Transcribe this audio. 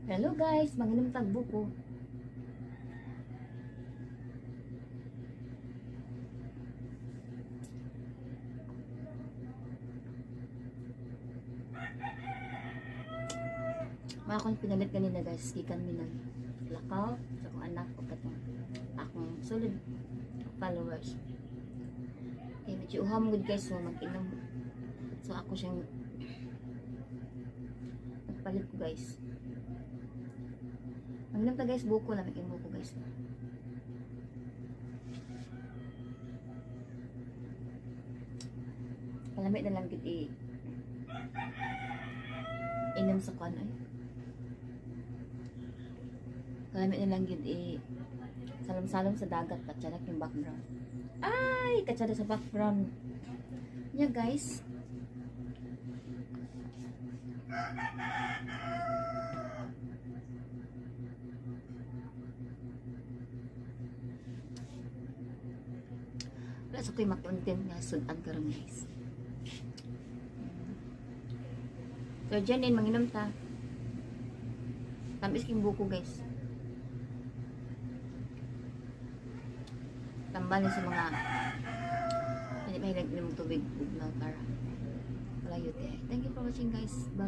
Hello guys, manginom tag buko. Mga akong pinalit kanina guys, gikan mi nag lakaw sa akong anak o katong akong solid followers. Okay, medyo uham good guys, so mag-inom. So ako siyang nagpalit ko guys. Manginom ta guys, buko na mag-inom buko guys. Palamig na lang gid inom sa kwan ay. Palamig na lang gid salom-salom sa dagat patsarak yung background. Ay, katsada sa background. Nya guys. Wala sa ko'y makontent nga sudan karon guys. So dyan manginom ta. Tamis king buko guys. Tambal sa mga hindi mahilig ng tubig ug na para. Wala yun eh. Thank you for watching guys. Bye.